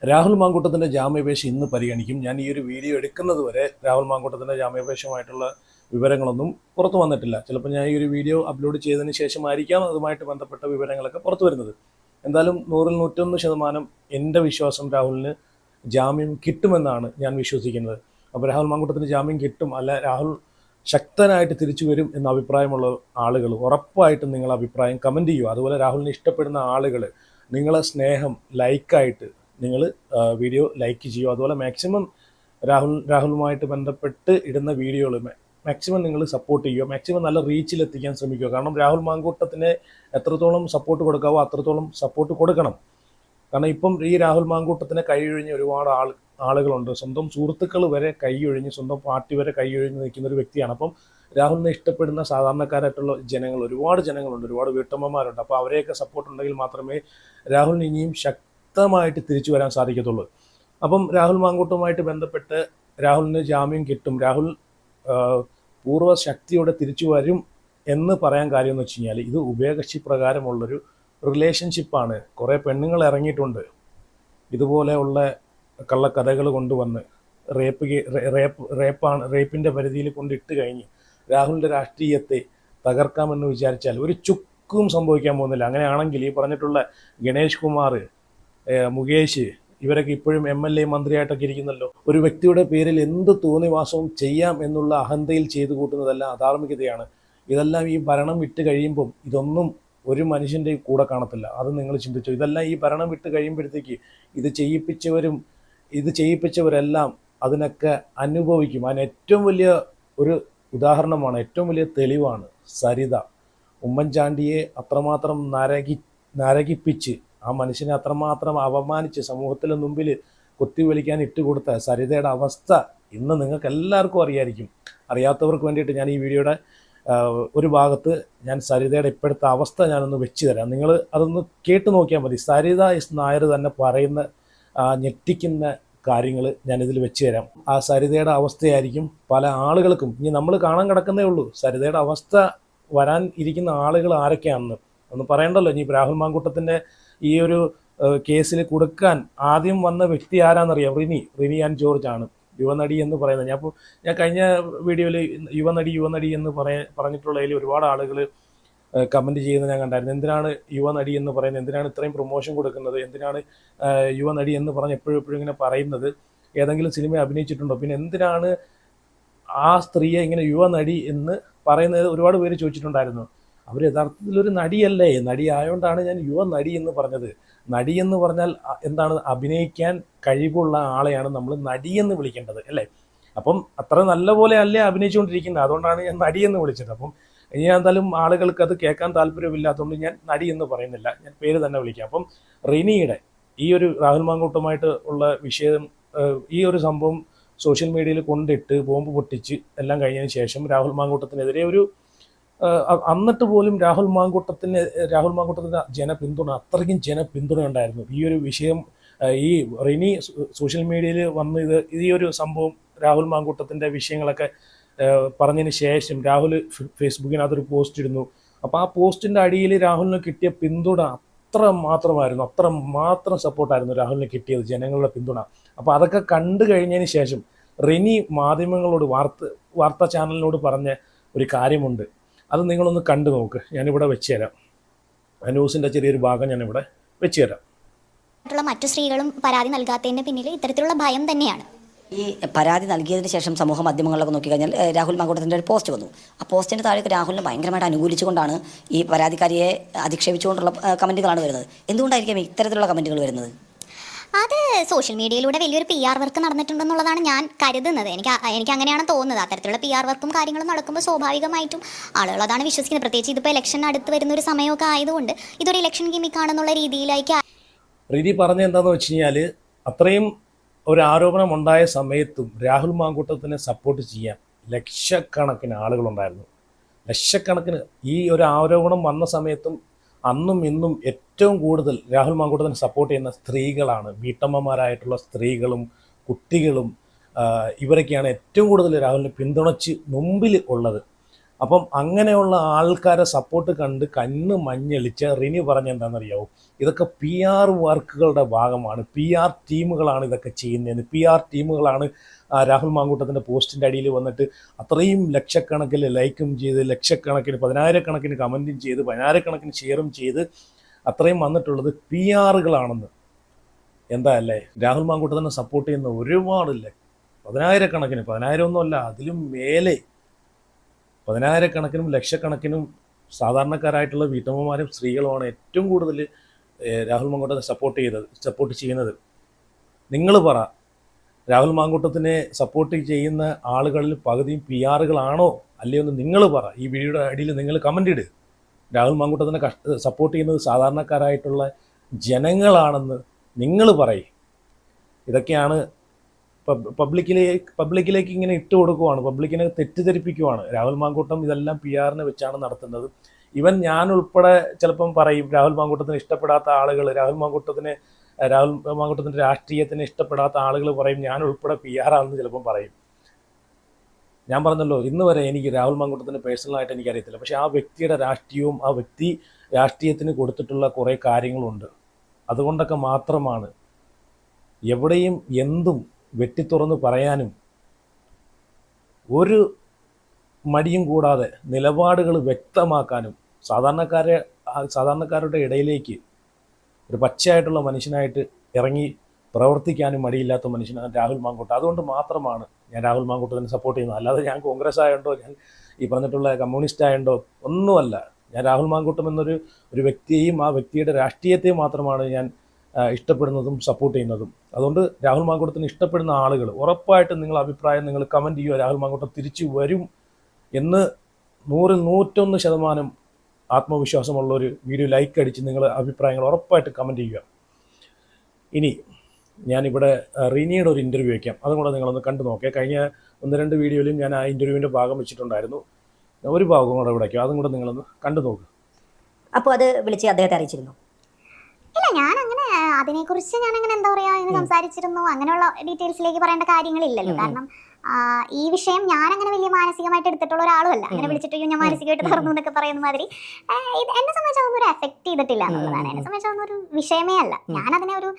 രാഹുൽ മാങ്കൂട്ടത്തിൻ്റെ ജാമ്യാപേക്ഷ ഇന്ന് പരിഗണിക്കും. ഞാൻ ഈ ഒരു വീഡിയോ എടുക്കുന്നത് വരെ രാഹുൽ മാങ്കൂട്ടത്തിൻ്റെ ജാമ്യാപേക്ഷയുമായിട്ടുള്ള വിവരങ്ങളൊന്നും പുറത്തു വന്നിട്ടില്ല. ചിലപ്പോൾ ഞാൻ ഈ ഒരു വീഡിയോ അപ്ലോഡ് ചെയ്തതിന് ശേഷമായിരിക്കാം അതുമായിട്ട് ബന്ധപ്പെട്ട വിവരങ്ങളൊക്കെ പുറത്തു വരുന്നത്. എന്തായാലും 100% എൻ്റെ വിശ്വാസം രാഹുലിന് ജാമ്യം കിട്ടുമെന്നാണ് ഞാൻ വിശ്വസിക്കുന്നത്. അപ്പോൾ രാഹുൽ മാങ്കൂട്ടത്തിന് ജാമ്യം കിട്ടും, അല്ല രാഹുൽ ശക്തനായിട്ട് തിരിച്ചു വരും എന്ന അഭിപ്രായമുള്ള ആളുകൾ ഉറപ്പായിട്ടും നിങ്ങൾ അഭിപ്രായം കമൻറ്റ് ചെയ്യുക. അതുപോലെ രാഹുലിനെ ഇഷ്ടപ്പെടുന്ന ആളുകൾ നിങ്ങളെ സ്നേഹം ലൈക്കായിട്ട് നിങ്ങൾ വീഡിയോ ലൈക്ക് ചെയ്യുക. അതുപോലെ മാക്സിമം രാഹുലുമായിട്ട് ബന്ധപ്പെട്ട് ഇടുന്ന വീഡിയോകൾ മാക്സിമം നിങ്ങൾ സപ്പോർട്ട് ചെയ്യുക, മാക്സിമം നല്ല റീച്ചിലെത്തിക്കാൻ ശ്രമിക്കുക. കാരണം രാഹുൽ മാങ്കൂട്ടത്തിന് എത്രത്തോളം സപ്പോർട്ട് കൊടുക്കാവോ അത്രത്തോളം സപ്പോർട്ട് കൊടുക്കണം. കാരണം ഇപ്പം ഈ രാഹുൽ മാങ്കൂട്ടത്തിനെ കൈയൊഴിഞ്ഞ് ഒരുപാട് ആളുകളുണ്ട്. സ്വന്തം സുഹൃത്തുക്കൾ വരെ കൈയൊഴിഞ്ഞ്, സ്വന്തം പാർട്ടി വരെ കൈയൊഴിഞ്ഞ് നിൽക്കുന്ന ഒരു വ്യക്തിയാണ്. അപ്പം രാഹുലിനെ ഇഷ്ടപ്പെടുന്ന സാധാരണക്കാരായിട്ടുള്ള ജനങ്ങൾ, ഒരുപാട് ജനങ്ങളുണ്ട്, ഒരുപാട് വീട്ടമ്മമാരുണ്ട്. അപ്പോൾ അവരെയൊക്കെ സപ്പോർട്ട് ഉണ്ടെങ്കിൽ മാത്രമേ രാഹുലിന് ഇനിയും ശക്തമായിട്ട് തിരിച്ചു വരാൻ സാധിക്കത്തുള്ളൂ. അപ്പം രാഹുൽ മാങ്കൂട്ടവുമായിട്ട് ബന്ധപ്പെട്ട് രാഹുലിന് ജാമ്യം കിട്ടും, രാഹുൽ പൂർവ്വ ശക്തിയോടെ തിരിച്ചു വരും എന്ന് പറയാൻ കാര്യം എന്ന് വെച്ച് കഴിഞ്ഞാൽ ഇത് ഉഭയകക്ഷി പ്രകാരമുള്ളൊരു റിലേഷൻഷിപ്പാണ്. കുറേ പെണ്ണുങ്ങൾ ഇറങ്ങിയിട്ടുണ്ട് ഇതുപോലെയുള്ള കള്ളക്കഥകൾ കൊണ്ടുവന്ന് റേപ്പിൻ്റെ പരിധിയിൽ കൊണ്ടിട്ട് കഴിഞ്ഞ് രാഹുലിൻ്റെ രാഷ്ട്രീയത്തെ തകർക്കാമെന്ന് വിചാരിച്ചാൽ ഒരു ചുക്കും സംഭവിക്കാൻ പോകുന്നില്ല. അങ്ങനെയാണെങ്കിൽ ഈ പറഞ്ഞിട്ടുള്ള ഗണേഷ് കുമാർ, മുകേഷ്, ഇവരൊക്കെ ഇപ്പോഴും MLA മന്ത്രിയായിട്ടൊക്കെ ഇരിക്കുന്നല്ലോ. ഒരു വ്യക്തിയുടെ പേരിൽ എന്ത് തോന്നിവാസവും ചെയ്യാം എന്നുള്ള അഹന്തയിൽ ചെയ്തു കൂട്ടുന്നതെല്ലാം അധാർമികതയാണ്. ഇതെല്ലാം ഈ ഭരണം വിട്ട് കഴിയുമ്പം ഇതൊന്നും ഒരു മനുഷ്യൻ്റെ കൂടെ കാണത്തില്ല. അത് നിങ്ങൾ ചിന്തിച്ചു. ഇതെല്ലാം ഈ ഭരണം വിട്ട് കഴിയുമ്പോഴത്തേക്ക് ഇത് ചെയ്യിപ്പിച്ചവരെല്ലാം അതിനൊക്കെ അനുഭവിക്കും. അതിന് ഏറ്റവും വലിയ ഒരു ഉദാഹരണമാണ്, ഏറ്റവും വലിയ തെളിവാണ് സരിത. ഉമ്മൻചാണ്ടിയെ അത്രമാത്രം നരകിപ്പിച്ച്, ആ മനുഷ്യനെ അത്രമാത്രം അപമാനിച്ച് സമൂഹത്തിന് മുമ്പിൽ കുത്തിവലിക്കാൻ ഇട്ടുകൊടുത്ത സരിതയുടെ അവസ്ഥ ഇന്ന് നിങ്ങൾക്ക് എല്ലാവർക്കും അറിയായിരിക്കും. അറിയാത്തവർക്ക് വേണ്ടിയിട്ട് ഞാൻ ഈ വീഡിയോയുടെ ഒരു ഭാഗത്ത് ഞാൻ സരിതയുടെ ഇപ്പോഴത്തെ അവസ്ഥ ഞാനൊന്ന് വെച്ച് തരാം. നിങ്ങൾ അതൊന്ന് കേട്ട് നോക്കിയാൽ മതി. സരിത എസ് നായർ തന്നെ പറയുന്ന ഞെട്ടിക്കുന്ന കാര്യങ്ങൾ ഞാനിതിൽ വെച്ച് തരാം. ആ സരിതയുടെ അവസ്ഥയായിരിക്കും പല ആളുകൾക്കും ഇനി നമ്മൾ കാണാൻ കിടക്കുന്നേ ഉള്ളൂ. സരിതയുടെ അവസ്ഥ വരാൻ ഇരിക്കുന്ന ആളുകൾ ആരൊക്കെയാണെന്ന് ഒന്ന് പറയണ്ടല്ലോ. ഇനി രാഹുൽ മാങ്കൂട്ടത്തിൻ്റെ ഈ ഒരു കേസിൽ കൊടുക്കാൻ ആദ്യം വന്ന വ്യക്തി ആരാന്നറിയാം? റിനി ആൻഡ് ജോർജ് ആണ്, യുവനടി എന്ന് പറയുന്നത്. ഞാൻ കഴിഞ്ഞ വീഡിയോയിൽ യുവനടി എന്ന് പറഞ്ഞിട്ടുള്ളതിൽ ഒരുപാട് ആളുകൾ കമൻറ്റ് ചെയ്യുന്നത് ഞാൻ കണ്ടായിരുന്നു. എന്തിനാണ് യുവനടി എന്ന് പറയുന്നത്, എന്തിനാണ് ഇത്രയും പ്രൊമോഷൻ കൊടുക്കുന്നത്, എന്തിനാണ് യുവനടി എന്ന് പറഞ്ഞ് എപ്പോഴും ഇങ്ങനെ പറയുന്നത്? ഏതെങ്കിലും സിനിമ അഭിനയിച്ചിട്ടുണ്ടോ? പിന്നെ എന്തിനാണ് ആ സ്ത്രീയെ ഇങ്ങനെ യുവനടി എന്ന് പറയുന്നത്? ഒരുപാട് പേര് ചോദിച്ചിട്ടുണ്ടായിരുന്നു. അവർ യഥാർത്ഥത്തിലൊരു നടിയല്ലേ? നടി ആയതുകൊണ്ടാണ് ഞാൻ യുവനടി എന്ന് പറഞ്ഞത്. നടി എന്ന് പറഞ്ഞാൽ എന്താണ്? അഭിനയിക്കാൻ കഴിവുള്ള ആളെയാണ് നമ്മൾ നടിയെന്ന് വിളിക്കേണ്ടത്, അല്ലേ? അപ്പം അത്ര നല്ല പോലെ അല്ലേ അഭിനയിച്ചുകൊണ്ടിരിക്കുന്നത്, അതുകൊണ്ടാണ് ഞാൻ നടിയെന്ന് വിളിച്ചത്. അപ്പം ഇനി എന്തായാലും ആളുകൾക്ക് അത് കേൾക്കാൻ താല്പര്യമില്ലാത്തതുകൊണ്ട് ഞാൻ നടി എന്ന് പറയുന്നില്ല, ഞാൻ പേര് തന്നെ വിളിക്കാം. അപ്പം റിനിയുടെ ഈ ഒരു രാഹുൽ മാങ്കൂട്ടമായിട്ട് ഉള്ള വിഷയം, ഈ ഒരു സംഭവം സോഷ്യൽ മീഡിയയിൽ കൊണ്ടിട്ട് ബോംബ് പൊട്ടിച്ച് എല്ലാം കഴിഞ്ഞതിന് ശേഷം രാഹുൽ മാങ്കൂട്ടത്തിനെതിരെ എന്നിട്ട് പോലും രാഹുൽ മാങ്കൂട്ടത്തിൻ്റെ ജനപിന്തുണ, അത്രയ്ക്കും ജനപിന്തുണ ഉണ്ടായിരുന്നു. ഈ ഒരു വിഷയം ഈ റിനി സോഷ്യൽ മീഡിയയിൽ വന്ന് ഈ ഒരു സംഭവം രാഹുൽ മാങ്കൂട്ടത്തിൻ്റെ വിഷയങ്ങളൊക്കെ പറഞ്ഞതിന് ശേഷം രാഹുൽ ഫേസ്ബുക്കിനകത്തൊരു പോസ്റ്റ് ഇടുന്നു. അപ്പോൾ ആ പോസ്റ്റിൻ്റെ അടിയിൽ രാഹുലിന് കിട്ടിയ പിന്തുണ അത്ര മാത്രം സപ്പോർട്ടായിരുന്നു രാഹുലിന് കിട്ടിയത്, ജനങ്ങളുടെ പിന്തുണ. അപ്പോൾ അതൊക്കെ കണ്ടു കഴിഞ്ഞതിന് ശേഷം റിനി മാധ്യമങ്ങളോട്, വാർത്താ ചാനലിനോട് പറഞ്ഞ ഒരു കാര്യമുണ്ട്. അത് നിങ്ങളൊന്ന് കണ്ടു നോക്ക്. ഞാനിവിടെ വെച്ച് തരാം. ആ ന്യൂസിൻ്റെ ചെറിയൊരു ഭാഗം ഞാനിവിടെ വെച്ച് തരാം. മറ്റു സ്ത്രീകളും പരാതി നൽകാത്തതിന് പിന്നിൽ ഇത്തരത്തിലുള്ള ഭയം തന്നെയാണ്. ഈ പരാതി നൽകിയതിന് ശേഷം സമൂഹ മാധ്യമങ്ങളിലൊക്കെ നോക്കിക്കഴിഞ്ഞാൽ രാഹുൽ മാങ്കൂട്ടത്തിൻ്റെ ഒരു പോസ്റ്റ് വന്നു. ആ പോസ്റ്റിൻ്റെ താഴേക്ക് രാഹുലിനെ ഭയങ്കരമായിട്ട് അനുകൂലിച്ചുകൊണ്ടാണ് ഈ പരാതിക്കാരിയെ അധിക്ഷേപിച്ചുകൊണ്ടുള്ള കമൻറ്റുകളാണ് വരുന്നത്. എന്തുകൊണ്ടായിരിക്കും ഇത്തരത്തിലുള്ള കമൻറ്റുകൾ വരുന്നത്? അത് സോഷ്യൽ മീഡിയയിലൂടെ വലിയൊരു PR വർക്ക് നടന്നിട്ടുണ്ടെന്നുള്ളതാണ് ഞാൻ കരുതുന്നത്. എനിക്ക് അങ്ങനെയാണ് തോന്നുന്നത്. അത്തരത്തിലുള്ള PR വർക്കും കാര്യങ്ങളും നടക്കുമ്പോൾ സ്വാഭാവികമായിട്ടും ആളുകൾ അതാണ് വിശ്വസിക്കുന്നത്. പ്രത്യേകിച്ച് ഇതിപ്പോൾ ഇലക്ഷൻ അടുത്ത് വരുന്ന ഒരു സമയമൊക്കെ ആയതുകൊണ്ട് ഇതൊരു ഇലക്ഷൻ ഗിമിക്കാണെന്നുള്ള രീതിയിലേക്ക് റിനി പറഞ്ഞ എന്താണെന്ന് വെച്ച് കഴിഞ്ഞാൽ, അത്രയും ഒരു ആരോപണം ഉണ്ടായ സമയത്തും രാഹുൽ മാങ്കൂട്ടത്തിനെ സപ്പോർട്ട് ചെയ്യാൻ ലക്ഷക്കണക്കിന് ആളുകളുണ്ടായിരുന്നു. ലക്ഷക്കണക്കിന്. ഈ ഒരു ആരോപണം വന്ന സമയത്തും അന്നും ഇന്നും ഏറ്റവും കൂടുതൽ രാഹുൽ മാങ്കൂട്ടത്തിനെ സപ്പോർട്ട് ചെയ്യുന്ന സ്ത്രീകളാണ്. വീട്ടമ്മമാരായിട്ടുള്ള സ്ത്രീകളും കുട്ടികളും ഇവരൊക്കെയാണ് ഏറ്റവും കൂടുതൽ രാഹുലിനെ പിന്തുണച്ച് മുമ്പിൽ ഉള്ളത്. അപ്പം അങ്ങനെയുള്ള ആൾക്കാരെ സപ്പോർട്ട് കണ്ട് കണ്ണ് മഞ്ഞളിച്ച റിനി പറഞ്ഞ എന്താണെന്നറിയാവോ, ഇതൊക്കെ പി ആർ വർക്കുകളുടെ ഭാഗമാണ്, പി ആർ ടീമുകളാണ് ഇതൊക്കെ ചെയ്യുന്നതെന്ന്. പി ആർ ടീമുകളാണ് രാഹുൽ മാങ്കൂട്ടത്തിൻ്റെ പോസ്റ്റിൻ്റെ അടിയിൽ വന്നിട്ട് അത്രയും ലക്ഷക്കണക്കിന് ലൈക്കും ചെയ്ത്, ലക്ഷക്കണക്കിന് 10,000-കണക്കിന് കമൻറ്റും ചെയ്ത്, 10,000-കണക്കിന് ഷെയറും ചെയ്ത് അത്രയും വന്നിട്ടുള്ളത് പി ആറുകളാണെന്ന്. എന്താ അല്ലേ, രാഹുൽ മാങ്കൂട്ടത്തിനെ സപ്പോർട്ട് ചെയ്യുന്ന ഒരുപാടില്ല, 10,000-കണക്കിന്, 10,000 ഒന്നുമല്ല, അതിലും മേലെ 10,000-കണക്കിനും ലക്ഷക്കണക്കിനും സാധാരണക്കാരായിട്ടുള്ള വീട്ടമ്മമാരും സ്ത്രീകളുമാണ് ഏറ്റവും കൂടുതൽ രാഹുൽ മാങ്കൂട്ടത്തിനെ സപ്പോർട്ട് ചെയ്യുന്നത്. നിങ്ങൾ പറ, രാഹുൽ മാങ്കൂട്ടത്തിനെ സപ്പോർട്ട് ചെയ്യുന്ന ആളുകളിൽ പകുതിയും പി ആറുകളാണോ അല്ലയോ എന്ന് നിങ്ങൾ പറ. ഈ വീഡിയോയുടെ അടിയിൽ നിങ്ങൾ കമൻ്റ് ഇട്. രാഹുൽ മാങ്കൂട്ടത്തിനെ സപ്പോർട്ട് ചെയ്യുന്നത് സാധാരണക്കാരായിട്ടുള്ള ജനങ്ങളാണെന്ന് നിങ്ങൾ പറയും. ഇതൊക്കെയാണ് പബ്ലിക്കിലേക്ക് ഇങ്ങനെ ഇട്ട് കൊടുക്കുവാണ്, പബ്ലിക്കിനെ തെറ്റിദ്ധരിപ്പിക്കുവാണ്. രാഹുൽ മാങ്കൂട്ടം ഇതെല്ലാം പി ആറിനെ വെച്ചാണ് നടത്തുന്നത്. ഞാൻ ഉൾപ്പെടെ ചിലപ്പം പറയും, രാഹുൽ മാങ്കൂട്ടത്തിന് ഇഷ്ടപ്പെടാത്ത ആളുകൾ, രാഹുൽ മാങ്കൂട്ടത്തിൻ്റെ രാഷ്ട്രീയത്തിന് ഇഷ്ടപ്പെടാത്ത ആളുകൾ പറയും ഞാൻ ഉൾപ്പെടെ പി ആറാണെന്ന് ചിലപ്പം പറയും. ഞാൻ പറഞ്ഞല്ലോ, ഇന്ന് വരെ എനിക്ക് രാഹുൽ മാങ്കൂട്ടത്തിന് പേഴ്സണലായിട്ട് എനിക്കറിയത്തില്ല. പക്ഷേ ആ വ്യക്തിയുടെ രാഷ്ട്രീയവും ആ വ്യക്തി രാഷ്ട്രീയത്തിന് കൊടുത്തിട്ടുള്ള കുറേ കാര്യങ്ങളുണ്ട്. അതുകൊണ്ടൊക്കെ മാത്രമാണ് എവിടെയും എന്തും വെട്ടിത്തുറന്ന് പറയാനും ഒരു മടിയും കൂടാതെ നിലപാടുകൾ വ്യക്തമാക്കാനും സാധാരണക്കാരുടെ ഇടയിലേക്ക് ഒരു പച്ചയായിട്ടുള്ള മനുഷ്യനായിട്ട് ഇറങ്ങി പ്രവർത്തിക്കാനും മടിയില്ലാത്ത മനുഷ്യനാണ് രാഹുൽ മാങ്കൂട്ടം. അതുകൊണ്ട് മാത്രമാണ് ഞാൻ രാഹുൽ മാങ്കൂട്ടത്തിനെ സപ്പോർട്ട് ചെയ്യുന്നത്. അല്ലാതെ ഞാൻ കോൺഗ്രസ് ആയതുകൊണ്ടോ ഞാൻ ഈ പറഞ്ഞിട്ടുള്ള കമ്മ്യൂണിസ്റ്റ് ആയതുകൊണ്ടോ ഒന്നുമല്ല. ഞാൻ രാഹുൽ മാങ്കൂട്ടം ഒരു വ്യക്തിയെയും ആ വ്യക്തിയുടെ രാഷ്ട്രീയത്തെയും മാത്രമാണ് ഞാൻ ഇഷ്ടപ്പെടുന്നതും സപ്പോർട്ട് ചെയ്യുന്നതും. അതുകൊണ്ട് രാഹുൽ മാങ്കൂട്ടത്തിന് ഇഷ്ടപ്പെടുന്ന ആളുകൾ ഉറപ്പായിട്ടും നിങ്ങളുടെ അഭിപ്രായം നിങ്ങൾ കമൻറ്റ് ചെയ്യുക. രാഹുൽ മാങ്കൂട്ടം തിരിച്ചു വരും എന്ന് 101% ആത്മവിശ്വാസമുള്ളൊരു വീഡിയോ ലൈക്ക് അടിച്ച് നിങ്ങളുടെ അഭിപ്രായങ്ങൾ ഉറപ്പായിട്ട് കമൻറ്റ് ചെയ്യുക. ഇനി ഞാനിവിടെ റിനിയുടെ ഒരു ഇൻ്റർവ്യൂ വയ്ക്കാം, അതും കൂടെ നിങ്ങളൊന്ന് കണ്ടു നോക്കുക. കഴിഞ്ഞ 1-2 വീഡിയോയിലും ഞാൻ ആ ഇൻ്റർവ്യൂവിൻ്റെ ഭാഗം വെച്ചിട്ടുണ്ടായിരുന്നു. ഒരു ഭാഗം കൂടെ ഇവിടെ വയ്ക്കാം, അതും കൂടെ നിങ്ങളൊന്ന് കണ്ടു നോക്കുക. അപ്പോൾ അത് വിളിച്ച് അദ്ദേഹത്തെ അറിയിച്ചിരുന്നു? ഇല്ല, ഞാൻ അങ്ങനെ എന്താ പറയാ സംസാരിച്ചിരുന്നു, അങ്ങനെയുള്ള ഡീറ്റെയിൽസിലേക്ക് പറയേണ്ട കാര്യങ്ങളില്ലല്ലോ. കാരണം ഈ വിഷയം ഞാൻ അങ്ങനെ വലിയ മാനസികമായിട്ട് എടുത്തിട്ടുള്ള ഒരാളുമല്ല. അങ്ങനെ വിളിച്ചിട്ട് ഞാൻ മാനസികമായിട്ട് തകർന്നു എന്നൊക്കെ പറയുന്ന മാതിരി എന്നെ സംബന്ധിച്ചതൊന്നും ഒരു എഫക്ട് ചെയ്തിട്ടില്ല എന്നുള്ളതാണ്. എന്നെ സംബന്ധിച്ചതൊന്നും ഒരു വിഷയമേ അല്ല. ഞാൻ അതിനെ ഒരു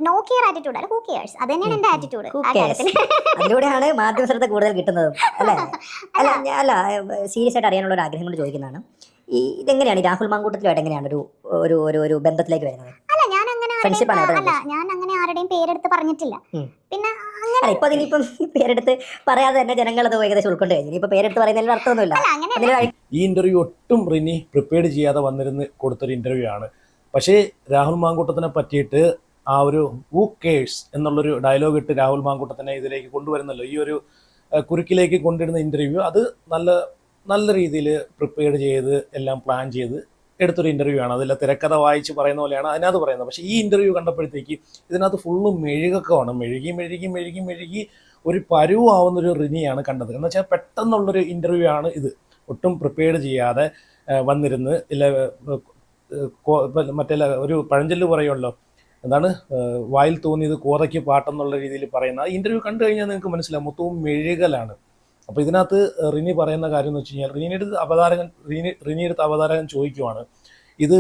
നോ കെയർ ആറ്റിറ്റ്യൂഡ് അല്ല, ഹൂ കെയേഴ്സ്, അത് തന്നെയാണ് എന്റെ ആറ്റിറ്റ്യൂഡ്. അതിലൂടെയാണ് മാധ്യമ ശ്രദ്ധ കൂടുതൽ കിട്ടുന്നത് അല്ലേ? അല്ല, സീരിയസ് ആയിട്ട് അറിയാനുള്ള ഒരു ആഗ്രഹം കൊണ്ട് ചോദിക്കുന്നതാണ്. ഇതെങ്ങനെയാണ് രാഹുൽ മാങ്കൂട്ടത്തിലുമായിട്ട് എങ്ങനെയാണ് ഒരു ബന്ധത്തിലേക്ക് വരുന്നത്? അല്ല, ഞാൻ അങ്ങനെ ആരുടെയും പേരെടുത്ത് പറഞ്ഞിട്ടില്ല. പിന്നെ ഇപ്പൊ അതിനിപ്പം പേരെടുത്ത് പറയാതെ തന്നെ ജനങ്ങൾ അത് ഏകദേശം ഉൾക്കൊണ്ട് കഴിഞ്ഞു. ഇപ്പൊ പേരെടുത്ത് പറയുന്നതിൽ അർത്ഥമൊന്നുമില്ല. ഈ ഇന്റർവ്യൂ ഒട്ടും റിനി പ്രിപ്പയർ ചെയ്യാതെ വന്നിരുന്ന് കൊടുത്തൊരു ഇന്റർവ്യൂ ആണ്. പക്ഷേ രാഹുൽ മാങ്കൂട്ടത്തിനെ പറ്റിയിട്ട് ആ ഒരു ഹൂ കേഴ്സ് എന്നുള്ളൊരു ഡയലോഗ് ഇട്ട് രാഹുൽ മാങ്കൂട്ടത്തിനെ ഇതിലേക്ക് കൊണ്ടുവരുന്നല്ലോ, ഈ ഒരു കുരുക്കിലേക്ക് കൊണ്ടിരുന്ന ഇന്റർവ്യൂ, അത് നല്ല രീതിയിൽ പ്രിപ്പയർ ചെയ്ത് എല്ലാം പ്ലാൻ ചെയ്ത് എടുത്തൊരു ഇൻ്റർവ്യൂ ആണ്. അതിൽ തിരക്കഥ വായിച്ച് പറയുന്ന പോലെയാണ് അതിനകത്ത് പറയുന്നത്. പക്ഷേ ഈ ഇൻ്റർവ്യൂ കണ്ടപ്പോഴത്തേക്ക് ഇതിനകത്ത് ഫുള്ളും മെഴുകൊക്കെയാണ്, മെഴുകി ഒരു പരുവാവുന്നൊരു റിനിയാണ് കണ്ടത്. എന്ന് വെച്ചാൽ പെട്ടെന്നുള്ളൊരു ഇൻ്റർവ്യൂ ആണ് ഇത്. ഒട്ടും പ്രിപ്പയർ ചെയ്യാതെ വന്നിരുന്ന് മറ്റേ ഒരു പഴഞ്ചൊല്ല് പറയുമല്ലോ, എന്താണ്, വായിൽ തോന്നിയത് കോതയ്ക്ക് പാട്ടെന്നുള്ള രീതിയിൽ പറയുന്ന ആ ഇൻ്റർവ്യൂ കണ്ടു കഴിഞ്ഞാൽ നിങ്ങൾക്ക് മനസ്സിലാവും മൊത്തവും മെഴുകലാണ്. അപ്പോൾ ഇതിനകത്ത് റിനി പറയുന്ന കാര്യം എന്ന് വെച്ച് കഴിഞ്ഞാൽ റിനിയുടെ അവതാരകൻ ചോദിക്കുവാണ്, ഇത്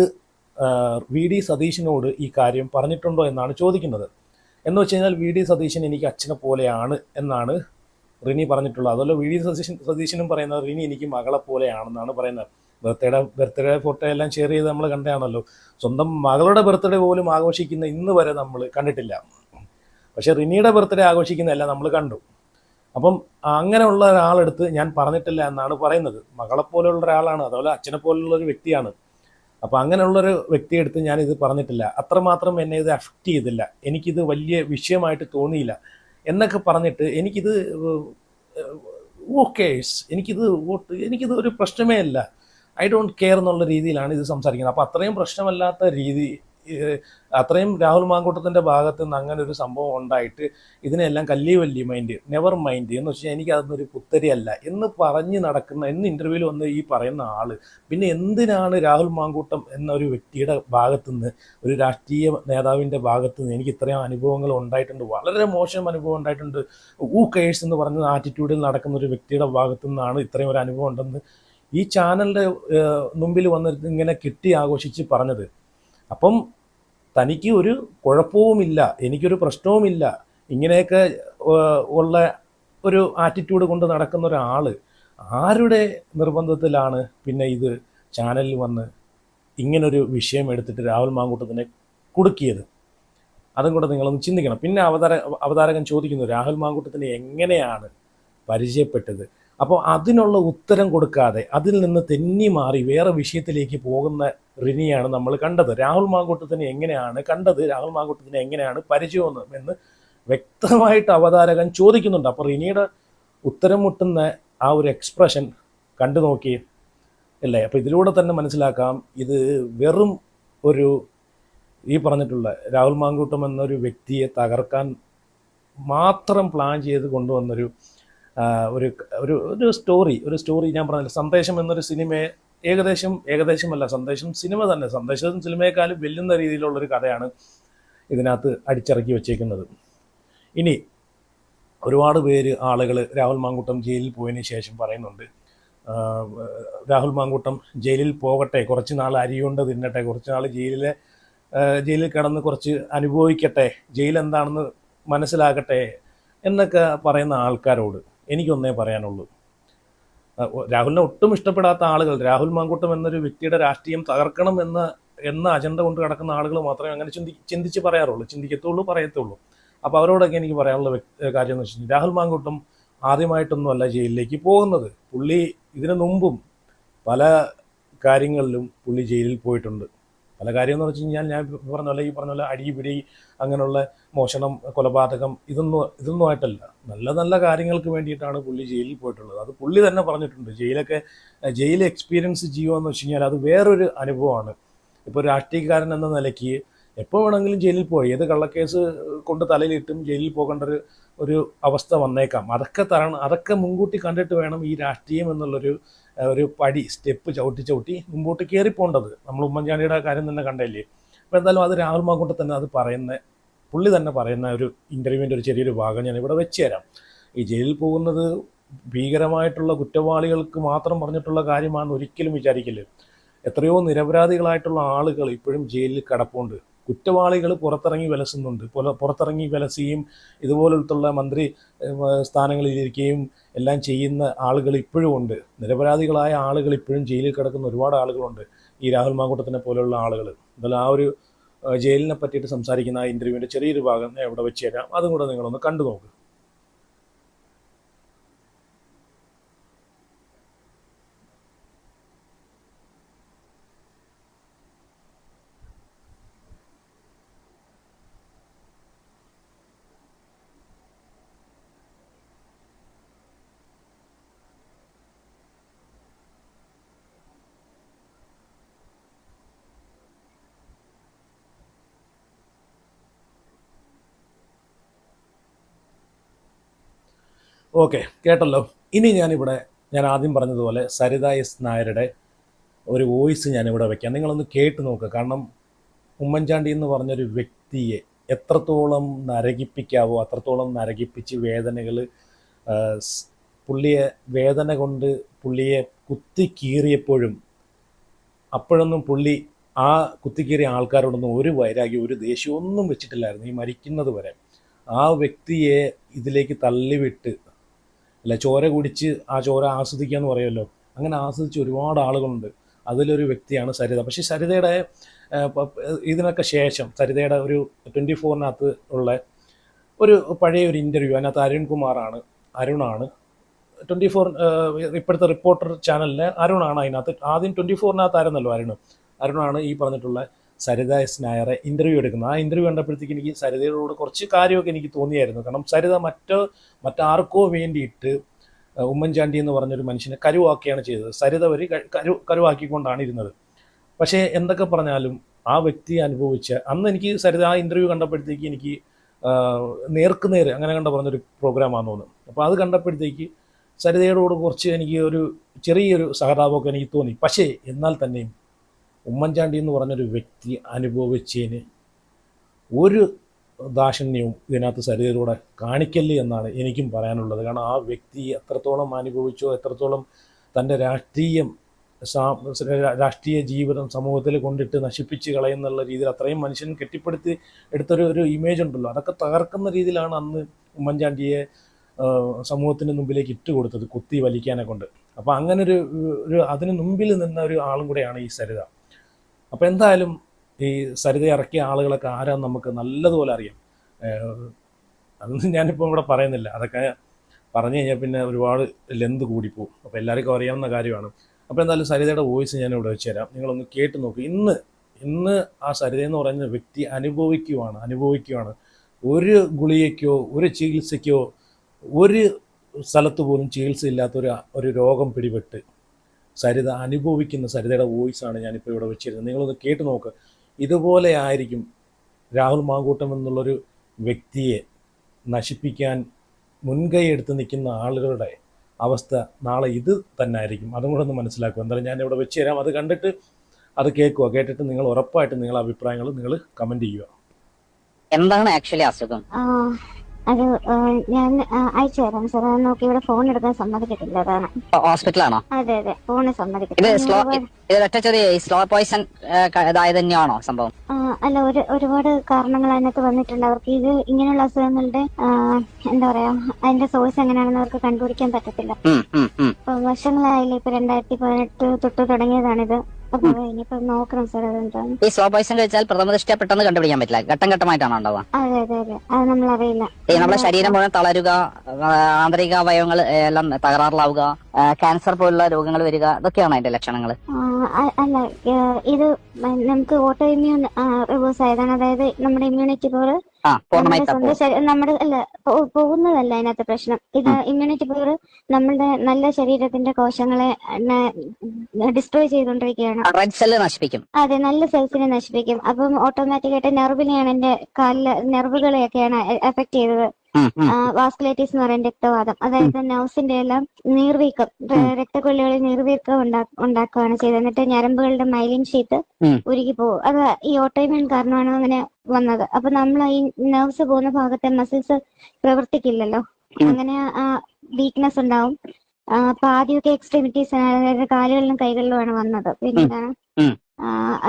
VD സതീശനോട് ഈ കാര്യം പറഞ്ഞിട്ടുണ്ടോ എന്നാണ് ചോദിക്കുന്നത്. എന്ന് വെച്ച് കഴിഞ്ഞാൽ VD സതീശൻ എനിക്ക് അച്ഛനെ പോലെയാണ് എന്നാണ് റിനി പറഞ്ഞിട്ടുള്ളത്. അതുപോലെ VD സതീശനും പറയുന്നത് റിനി എനിക്ക് മകളെ പോലെയാണെന്നാണ് പറയുന്നത്. ബർത്ത്ഡേ ഫോട്ടോ എല്ലാം ഷെയർ ചെയ്ത് നമ്മൾ കണ്ടതാണല്ലോ. സ്വന്തം മകളുടെ ബർത്ത്ഡേ പോലും ആഘോഷിക്കുന്ന ഇന്ന് വരെ നമ്മൾ കണ്ടിട്ടില്ല. പക്ഷേ റിനിയുടെ ബർത്ത്ഡേ ആഘോഷിക്കുന്നതെല്ലാം നമ്മൾ കണ്ടു. അപ്പം അങ്ങനെയുള്ള ഒരാളെടുത്ത് ഞാൻ പറഞ്ഞിട്ടില്ല എന്നാണ് പറയുന്നത്. മകളെപ്പോലെയുള്ള ഒരാളാണ്, അതുപോലെ അച്ഛനെ പോലുള്ളൊരു വ്യക്തിയാണ്. അപ്പോൾ അങ്ങനെയുള്ളൊരു വ്യക്തിയെടുത്ത് ഞാനിത് പറഞ്ഞിട്ടില്ല, അത്രമാത്രം എന്നെ ഇത് അഫക്റ്റ് ചെയ്തില്ല, എനിക്കിത് വലിയ വിഷയമായിട്ട് തോന്നിയില്ല എന്നൊക്കെ പറഞ്ഞിട്ട് എനിക്കിത് ഓക്കേഴ്സ്, എനിക്കിത് ഒരു പ്രശ്നമേ അല്ല, ഐ ഡോണ്ട് കെയർ എന്നുള്ള രീതിയിലാണ് ഇത് സംസാരിക്കുന്നത്. അപ്പോൾ അത്രയും പ്രശ്നമല്ലാത്ത അത്രയും രാഹുൽ മാങ്കൂട്ടത്തിൻ്റെ ഭാഗത്ത് നിന്ന് അങ്ങനെ ഒരു സംഭവം ഉണ്ടായിട്ട് ഇതിനെല്ലാം കല്ലി വല്ലി മൈൻഡ്, നെവർ മൈൻഡ് എന്ന് വെച്ചാൽ എനിക്ക് അതൊന്നൊരു പുത്തരിയല്ല എന്ന് പറഞ്ഞ് നടക്കുന്ന, എന്ന് ഇൻ്റർവ്യൂവിൽ വന്ന് ഈ പറയുന്ന ആൾ പിന്നെ എന്തിനാണ് രാഹുൽ മാങ്കൂട്ടം എന്ന ഒരു വ്യക്തിയുടെ ഭാഗത്തുനിന്ന്, ഒരു രാഷ്ട്രീയ നേതാവിൻ്റെ ഭാഗത്തുനിന്ന് എനിക്ക് ഇത്രയും അനുഭവങ്ങൾ ഉണ്ടായിട്ടുണ്ട്, വളരെ മോശം അനുഭവം ഉണ്ടായിട്ടുണ്ട്, കേഴ്സ് എന്ന് പറഞ്ഞ ആറ്റിറ്റ്യൂഡിൽ നടക്കുന്ന ഒരു വ്യക്തിയുടെ ഭാഗത്തു നിന്നാണ് ഇത്രയും ഒരു അനുഭവം ഉണ്ടെന്ന് ഈ ചാനലിൻ്റെ മുമ്പിൽ വന്നിട്ട് ഇങ്ങനെ കിട്ടി ആഘോഷിച്ച് പറഞ്ഞത്. അപ്പം തനിക്ക് ഒരു കുഴപ്പവുമില്ല, എനിക്കൊരു പ്രശ്നവുമില്ല, ഇങ്ങനെയൊക്കെ ഉള്ള ഒരു ആറ്റിറ്റ്യൂഡ് കൊണ്ട് നടക്കുന്ന ഒരാൾ ആരുടെ നിർബന്ധത്തിലാണ് പിന്നെ ഇത് ചാനലിൽ വന്ന് ഇങ്ങനൊരു വിഷയം എടുത്തിട്ട് രാഹുൽ മാങ്കൂട്ടത്തിനെ കുടുക്കിയത്? അതും കൂടെ നിങ്ങളൊന്ന് ചിന്തിക്കണം. പിന്നെ അവതാരകൻ ചോദിക്കുന്നു രാഹുൽ മാങ്കൂട്ടത്തിനെ എങ്ങനെയാണ് പരിചയപ്പെട്ടത്. അപ്പോൾ അതിനുള്ള ഉത്തരം കൊടുക്കാതെ അതിൽ നിന്ന് തെന്നി മാറി വേറെ വിഷയത്തിലേക്ക് പോകുന്ന റിനിയാണ് നമ്മൾ കണ്ടത്. രാഹുൽ മാങ്കൂട്ടത്തിനെ എങ്ങനെയാണ് കണ്ടത്, രാഹുൽ മാങ്കൂട്ടത്തിനെ എങ്ങനെയാണ് പരിചയം എന്ന് വ്യക്തമായിട്ട് അവതാരകൻ ചോദിക്കുന്നുണ്ട്. അപ്പോൾ റിനിയുടെ ഉത്തരം മുട്ടുന്ന ആ ഒരു എക്സ്പ്രഷൻ കണ്ടു നോക്കി അല്ലേ? അപ്പോൾ ഇതിലൂടെ തന്നെ മനസ്സിലാക്കാം ഇത് വെറും ഒരു ഈ പറഞ്ഞിട്ടുള്ള രാഹുൽ മാങ്കൂട്ടം എന്നൊരു വ്യക്തിയെ തകർക്കാൻ മാത്രം പ്ലാൻ ചെയ്ത് കൊണ്ടുവന്നൊരു ഒരു സ്റ്റോറി ഞാൻ പറഞ്ഞില്ല. സന്ദേശം എന്നൊരു സിനിമയെ ഏകദേശമല്ല, സന്ദേശം സിനിമ തന്നെ, സന്ദേശം സിനിമയെക്കാളും വെല്ലുന്ന രീതിയിലുള്ളൊരു കഥയാണ് ഇതിനകത്ത് അടിച്ചിറക്കി വെച്ചേക്കുന്നത്. ഇനി ഒരുപാട് ആളുകൾ രാഹുൽ മാങ്കൂട്ടം ജയിലിൽ പോയതിന് ശേഷം പറയുന്നുണ്ട് രാഹുൽ മാങ്കൂട്ടം ജയിലിൽ പോകട്ടെ, കുറച്ച് നാൾ അരിയുണ്ട് തിന്നട്ടെ, കുറച്ച് നാൾ ജയിലിൽ കിടന്ന് കുറച്ച് അനുഭവിക്കട്ടെ, ജയിൽ എന്താണെന്ന് മനസ്സിലാക്കട്ടെ എന്നൊക്കെ പറയുന്ന ആൾക്കാരോട് എനിക്കൊന്നേ പറയാനുള്ളൂ. രാഹുലിനെ ഒട്ടും ഇഷ്ടപ്പെടാത്ത ആളുകൾ, രാഹുൽ മാങ്കൂട്ടം എന്നൊരു വ്യക്തിയുടെ രാഷ്ട്രീയം തകർക്കണം എന്ന അജണ്ട കൊണ്ട് കിടക്കുന്ന ആളുകൾ മാത്രമേ അങ്ങനെ ചിന്തിച്ച് പറയാറുള്ളൂ, ചിന്തിക്കത്തുള്ളൂ, പറയത്തുള്ളൂ. അപ്പോൾ അവരോടൊക്കെ എനിക്ക് പറയാനുള്ള കാര്യം എന്ന് വെച്ചാൽ രാഹുൽ മാങ്കൂട്ടം ആദ്യമായിട്ടൊന്നുമല്ല ജയിലിലേക്ക് പോകുന്നത്. പുള്ളി ഇതിനു മുമ്പും പല കാര്യങ്ങളിലും പുള്ളി ജയിലിൽ പോയിട്ടുണ്ട്. പല കാര്യം എന്ന് വെച്ച് കഴിഞ്ഞാൽ ഞാൻ ഈ പറഞ്ഞ പോലെ അടിപിടി, അങ്ങനെയുള്ള മോഷണം, കൊലപാതകം, ഇതൊന്നും ആയിട്ടല്ല, നല്ല നല്ല കാര്യങ്ങൾക്ക് വേണ്ടിയിട്ടാണ് പുള്ളി ജയിലിൽ പോയിട്ടുള്ളത്. അത് പുള്ളി തന്നെ പറഞ്ഞിട്ടുണ്ട്. ജയിൽ എക്സ്പീരിയൻസ് ചെയ്യുകയെന്ന് വെച്ച് കഴിഞ്ഞാൽ അത് വേറൊരു അനുഭവമാണ്. ഇപ്പോൾ രാഷ്ട്രീയക്കാരൻ എന്ന നിലയ്ക്ക് എപ്പോൾ വേണമെങ്കിലും ജയിലിൽ പോയി ഏത് കള്ളക്കേസ് കൊണ്ട് തലയിലിട്ടും ജയിലിൽ പോകേണ്ട ഒരു അവസ്ഥ വന്നേക്കാം. അതൊക്കെ മുൻകൂട്ടി കണ്ടിട്ട് വേണം ഈ രാഷ്ട്രീയം എന്നുള്ളൊരു സ്റ്റെപ്പ് ചവിട്ടി മുമ്പോട്ട് കയറിപ്പോണ്ടത്. നമ്മൾ ഉമ്മൻചാണ്ടിയുടെ കാര്യം തന്നെ കണ്ടല്ലേ. അപ്പോൾ എന്തായാലും അത് രാഹുൽ മാങ്കൂട്ടം തന്നെ പുള്ളി തന്നെ പറയുന്ന ഒരു ഇൻ്റർവ്യൂവിൻ്റെ ഒരു ചെറിയൊരു ഭാഗം ഞാൻ ഇവിടെ വെച്ച് തരാം. ഈ ജയിലിൽ പോകുന്നത് ഭീകരമായിട്ടുള്ള കുറ്റവാളികൾക്ക് മാത്രം പറഞ്ഞിട്ടുള്ള കാര്യമാണെന്ന് ഒരിക്കലും വിചാരിക്കില്ല. എത്രയോ നിരപരാധികളായിട്ടുള്ള ആളുകൾ ഇപ്പോഴും ജയിലിൽ കിടപ്പുണ്ട്. കുറ്റവാളികൾ പുറത്തിറങ്ങി വിലസുകയും ഇതുപോലത്തുള്ള മന്ത്രി സ്ഥാനങ്ങളിലിരിക്കുകയും എല്ലാം ചെയ്യുന്ന ആളുകൾ ഇപ്പോഴും ഉണ്ട്. നിരപരാധികളായ ആളുകൾ ഇപ്പോഴും ജയിലിൽ കിടക്കുന്ന ഒരുപാട് ആളുകളുണ്ട്, ഈ രാഹുൽ മാങ്കൂട്ടത്തിനെ പോലെയുള്ള ആളുകൾ. എന്തായാലും ആ ഒരു ജയിലിനെ പറ്റിയിട്ട് സംസാരിക്കുന്ന ആ ഇൻ്റർവ്യൂവിൻ്റെ ചെറിയൊരു ഭാഗം ഞാൻ ഇവിടെ വെച്ച് തരാം. അതും കൂടെ നിങ്ങളൊന്ന് കണ്ടു നോക്ക്. ഓക്കെ, കേട്ടല്ലോ. ഇനി ഞാൻ ആദ്യം പറഞ്ഞതുപോലെ സരിത എസ് നായരുടെ ഒരു വോയിസ് ഞാനിവിടെ വയ്ക്കാം. നിങ്ങളൊന്ന് കേട്ട് നോക്കുക. കാരണം ഉമ്മൻചാണ്ടി എന്ന് പറഞ്ഞൊരു വ്യക്തിയെ എത്രത്തോളം നരകിപ്പിക്കാവോ അത്രത്തോളം നരകിപ്പിച്ച് വേദന കൊണ്ട് പുള്ളിയെ കുത്തിക്കീറിയപ്പോഴും അപ്പോഴൊന്നും പുള്ളി ആ കുത്തിക്കീറിയ ആൾക്കാരോടൊന്നും ഒരു വൈരാഗ്യം, ഒരു ദേഷ്യം ഒന്നും വെച്ചിട്ടില്ലായിരുന്നു ഈ മരിക്കുന്നത് വരെ. ആ വ്യക്തിയെ ഇതിലേക്ക് തള്ളിവിട്ട് ചോര കുടിച്ച് ആ ചോര ആസ്വദിക്കുക എന്ന് പറയുമല്ലോ, അങ്ങനെ ആസ്വദിച്ച് ഒരുപാട് ആളുകളുണ്ട്. അതിലൊരു വ്യക്തിയാണ് സരിത. പക്ഷേ സരിതയുടെ ഇതിനൊക്കെ ശേഷം സരിതയുടെ ഒരു 24-നകത്ത് ഉള്ള ഒരു പഴയ ഒരു ഇൻ്റർവ്യൂ, അതിനകത്ത് അരുണാണ് 24 ഇപ്പോഴത്തെ റിപ്പോർട്ടർ ചാനലിലെ അരുണാണ് അതിനകത്ത്. ആദ്യം 24-നകത്തായിരുന്നല്ലോ അരുണാണ് ഈ പറഞ്ഞിട്ടുള്ള സരിത എസ് നായരെ ഇൻ്റർവ്യൂ എടുക്കുന്നത്. ആ ഇൻ്റർവ്യൂ കണ്ടപ്പോഴത്തേക്ക് എനിക്ക് സരിതയോട് കുറച്ച് കാര്യമൊക്കെ എനിക്ക് തോന്നിയായിരുന്നു. കാരണം സരിത മറ്റാർക്കോ വേണ്ടിയിട്ട് ഉമ്മൻചാണ്ടി എന്ന് പറഞ്ഞൊരു മനുഷ്യനെ കരുവാക്കുകയാണ് ചെയ്തത്. സരിത കരുവാക്കിക്കൊണ്ടാണ് ഇരുന്നത്. പക്ഷേ എന്തൊക്കെ പറഞ്ഞാലും ആ വ്യക്തി അനുഭവിച്ച അന്ന് എനിക്ക് സരിത ആ ഇൻ്റർവ്യൂ കണ്ടപ്പോഴത്തേക്ക് എനിക്ക് നേർക്കുനേർ അങ്ങനെ കണ്ട പറഞ്ഞൊരു പ്രോഗ്രാമാണെന്ന് തോന്നുന്നു. അപ്പോൾ അത് കണ്ടപ്പോഴത്തേക്ക് സരിതയോട് കുറച്ച് എനിക്ക് ഒരു ചെറിയൊരു സഹതാപമൊക്കെ എനിക്ക് തോന്നി. പക്ഷേ എന്നാൽ തന്നെയും ഉമ്മൻചാണ്ടി എന്ന് പറഞ്ഞൊരു വ്യക്തി അനുഭവിച്ചതിന് ഒരു ദാക്ഷിണ്യവും ഇതിനകത്ത് സരിതയിലൂടെ കാണിക്കല്ലേ എന്നാണ് എനിക്കും പറയാനുള്ളത്. കാരണം ആ വ്യക്തി എത്രത്തോളം അനുഭവിച്ചോ, എത്രത്തോളം തൻ്റെ രാഷ്ട്രീയ ജീവിതം സമൂഹത്തിൽ കൊണ്ടിട്ട് നശിപ്പിച്ച് കളയുന്നുള്ള രീതിയിൽ അത്രയും മനുഷ്യൻ കെട്ടിപ്പടുത്തി എടുത്തൊരു ഇമേജ് ഉണ്ടല്ലോ, അതൊക്കെ തകർക്കുന്ന രീതിയിലാണ് അന്ന് ഉമ്മൻചാണ്ടിയെ സമൂഹത്തിന് മുമ്പിലേക്ക് ഇട്ട് കൊടുത്തത്, കുത്തി വലിക്കാനെ കൊണ്ട്. അപ്പോൾ അങ്ങനെ ഒരു അതിന് മുമ്പിൽ നിന്ന ഒരു ആളും കൂടെയാണ് ഈ സരിത. അപ്പോൾ എന്തായാലും ഈ സരിത ഇറക്കിയ ആളുകളൊക്കെ ആരാന്ന് നമുക്ക് നല്ലതുപോലെ അറിയാം. അതൊന്നും ഞാനിപ്പോൾ ഇവിടെ പറയുന്നില്ല, അതൊക്കെ പറഞ്ഞു കഴിഞ്ഞാൽ പിന്നെ ഒരുപാട് ലെന്ത് കൂടിപ്പോവും. അപ്പോൾ എല്ലാവർക്കും അറിയാവുന്ന കാര്യമാണ്. അപ്പോൾ എന്തായാലും സരിതയുടെ വോയിസ് ഞാൻ ഇവിടെ വെച്ച് തരാം, നിങ്ങളൊന്ന് കേട്ട് നോക്ക്. ഇന്ന് ആ സരിത എന്ന് പറയുന്ന വ്യക്തി അനുഭവിക്കുവാണ്. ഒരു ഗുളികയ്ക്കോ ഒരു ചികിത്സയ്ക്കോ ഒരു സ്ഥലത്ത് പോലും ചികിത്സ ഇല്ലാത്ത ഒരു രോഗം പിടിപെട്ട് സരിത അനുഭവിക്കുന്ന സരിതയുടെ വോയിസാണ് ഞാനിപ്പോൾ ഇവിടെ വെച്ചിരുന്നത്. നിങ്ങളൊന്ന് കേട്ട് നോക്ക്. ഇതുപോലെ ആയിരിക്കും രാഹുൽ മാങ്കൂട്ടം എന്നുള്ളൊരു വ്യക്തിയെ നശിപ്പിക്കാൻ മുൻകൈ എടുത്ത് നിൽക്കുന്ന ആളുകളുടെ അവസ്ഥ നാളെ ഇത് തന്നെ ആയിരിക്കും. അതും കൂടെ ഒന്ന് മനസ്സിലാക്കുക. എന്തായാലും ഞാൻ ഇവിടെ വെച്ച് തരാം, അത് കണ്ടിട്ട് അത് കേട്ടിട്ട് നിങ്ങൾ ഉറപ്പായിട്ടും നിങ്ങളുടെ അഭിപ്രായങ്ങൾ നിങ്ങൾ കമൻറ്റ് ചെയ്യുക. എന്താണ് ആക്ച്വലി അസുഖം? അത് ഞാൻ അയച്ചു തരാം സാർ. അത് നോക്കി ഇവിടെ ഫോൺ എടുക്കാൻ സമ്മതിക്കത്തില്ല, അതാണ്. ഹോസ്പിറ്റലാണോ? അതെ ഫോണ് ഇത് സമ്മതിക്കത്തില്ല. ഇത് ഒറ്റ ചെറിയ സ്ലോ പോയിസൺ ഇതായത് തന്നെയാണോ സംഭവം? അല്ല, ഒരുപാട് കാരണങ്ങൾ അതിനകത്ത് വന്നിട്ടുണ്ട്. അവർക്ക് ഇത് ഇങ്ങനെയുള്ള അസുഖങ്ങളുടെ എന്താ പറയാ, അതിന്റെ സോഴ്സ് എങ്ങനെയാണെന്ന് അവർക്ക് കണ്ടുപിടിക്കാൻ പറ്റത്തില്ല. വർഷങ്ങളായില്ല, ഇപ്പൊ 2018 തൊട്ട് തുടങ്ങിയതാണിത്. അപ്പൊ ഇനിയിപ്പോ നോക്കണം സാർ അതെന്താണ്. ഈ സ്ലോ പോയിസൺ കഴിച്ചാൽ പ്രഥമ ദൃഷ്ടിയ പെട്ടെന്ന് കണ്ടുപിടിക്കാൻ പറ്റില്ല, ഘട്ടം ഘട്ടമായിട്ടാണ് ഉണ്ടാവുക. അതെ അത് നമ്മളറിയില്ല. നമ്മുടെ ശരീരം മുഴുവൻ തളരുക, ആന്തരിക അവയവങ്ങൾ എല്ലാം തകരാറിലാവുക, ക്യാൻസർ പോലുള്ള രോഗങ്ങൾ വരിക, ഇതൊക്കെയാണ് അതിന്റെ ലക്ഷണങ്ങൾ. അല്ല, ഇത് നമുക്ക് ഓട്ടോ ഇമ്മ്യൂൺ റിവേഴ്സ് ആയതാണ്. അതായത് നമ്മുടെ ഇമ്മ്യൂണിറ്റി പവർ നമ്മുടെ പോകുന്നതല്ല അതിനകത്ത് പ്രശ്നം. ഇത് ഇമ്മ്യൂണിറ്റി പവർ നമ്മളുടെ നല്ല ശരീരത്തിന്റെ കോശങ്ങളെ ഡിസ്ട്രോയ് ചെയ്തുകൊണ്ടിരിക്കുകയാണ്. റെഡ് സെല്ല് നശിപ്പിക്കും. അതെ, നല്ല സെൽസിനെ നശിപ്പിക്കും. അപ്പം ഓട്ടോമാറ്റിക്കായിട്ട് നെർവിനെയാണ്, എന്റെ കാലിലെ നെർവുകളെയൊക്കെയാണ് എഫക്ട് ചെയ്തത്. വാസ്കുലൈറ്റിസ് എന്ന് പറയുന്ന രക്തവാദം, അതായത് നെർവ്സിന്റെ എല്ലാം നീർവീക്കം, രക്തക്കൊള്ളികളിൽ നീർവീക്കം ഉണ്ടാക്കുകയാണ് ചെയ്തത്. എന്നിട്ട് ഞരമ്പുകളുടെ മൈലിൻ ഷീറ്റ് ഉരുകി പോകും. അത് ഈ ഓട്ടോഇമ്യൂൺ കാരണമാണ് അങ്ങനെ വന്നത്. അപ്പൊ നമ്മൾ ഈ നെർവ്സ് പോകുന്ന ഭാഗത്തെ മസിൽസ് പ്രവർത്തിക്കില്ലല്ലോ, അങ്ങനെ വീക്ക്നെസ് ഉണ്ടാവും. അപ്പൊ ആദ്യമൊക്കെ എക്സ്ട്രീമിറ്റീസ്, അതായത് കാലുകളിലും കൈകളിലുമാണ് വന്നത്. പിന്നീടാണ്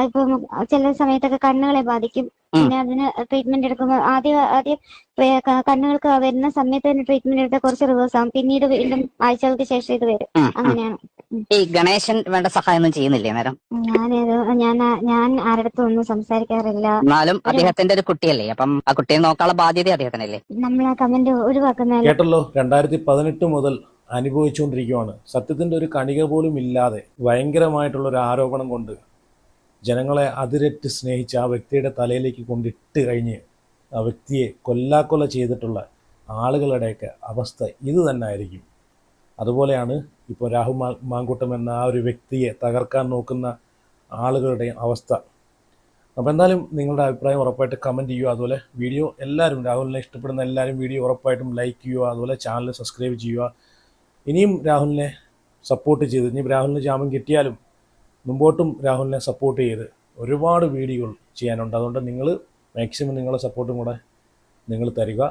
ഇപ്പം ചില സമയത്തൊക്കെ കണ്ണുകളെ ബാധിക്കും. പിന്നെ അതിന് ട്രീറ്റ്മെന്റ് എടുക്കുമ്പോൾ ആദ്യം കണ്ണുകൾക്ക് വരുന്ന സമയത്ത് തന്നെ ട്രീറ്റ്മെന്റ് എടുത്താൽ കുറച്ച് റിവേഴ്സ് ആവും. പിന്നീട് വീണ്ടും ആഴ്ചകൾക്ക് ശേഷം ഇത് വരും. അങ്ങനെയാണ്. ഈ ഗണേശൻ വേണ്ട സഹായം ഒന്നും ചെയ്യുന്നില്ലേ നേരം? ഞാൻ ആരുടെ ഒന്നും സംസാരിക്കാറില്ല. എന്നാലും അദ്ദേഹത്തിന്റെ ഒരു കുട്ടിയല്ലേ, അപ്പം ആ കുട്ടിയെ നോക്കാനുള്ള ബാധ്യത അദ്ദേഹത്തിനല്ലേ? നമ്മൾ ആ കമന്റ് ഒഴിവാക്കുന്ന കേട്ടല്ലോ, 2018 മുതൽ അനുഭവിച്ചുകൊണ്ടിരിക്കുകയാണ്. സത്യത്തിന്റെ ഒരു കണിക പോലും ഇല്ലാതെ ഭയങ്കരമായിട്ടുള്ള ഒരു ആരോപണം കൊണ്ട് ജനങ്ങളെ അതിരറ്റ് സ്നേഹിച്ച് ആ വ്യക്തിയുടെ തലയിലേക്ക് കൊണ്ടിട്ട് കഴിഞ്ഞ് ആ വ്യക്തിയെ കൊല്ലാക്കൊല ചെയ്തിട്ടുള്ള ആളുകളുടെയൊക്കെ അവസ്ഥ ഇത് തന്നെ ആയിരിക്കും. അതുപോലെയാണ് ഇപ്പോൾ രാഹുൽ മാങ്കൂട്ടം എന്ന ആ ഒരു വ്യക്തിയെ തകർക്കാൻ നോക്കുന്ന ആളുകളുടെ അവസ്ഥ. അപ്പോൾ എന്തായാലും നിങ്ങളുടെ അഭിപ്രായം ഉറപ്പായിട്ട് കമൻറ്റ് ചെയ്യുക. അതുപോലെ വീഡിയോ എല്ലാവരും, രാഹുലിനെ ഇഷ്ടപ്പെടുന്ന എല്ലാവരും വീഡിയോ ഉറപ്പായിട്ടും ലൈക്ക് ചെയ്യുക. അതുപോലെ ചാനൽ സബ്സ്ക്രൈബ് ചെയ്യുക. ഇനിയും രാഹുലിനെ സപ്പോർട്ട് ചെയ്ത്, ഇനി രാഹുലിന് ജാമ്യം കിട്ടിയാലും മുമ്പോട്ടും രാഹുലിനെ സപ്പോർട്ട് ചെയ്ത് ഒരുപാട് വീഡിയോകൾ ചെയ്യാനുണ്ട്. അതുകൊണ്ട് നിങ്ങൾ മാക്സിമം നിങ്ങളുടെ സപ്പോർട്ടും കൂടെ നിങ്ങൾ തരിക.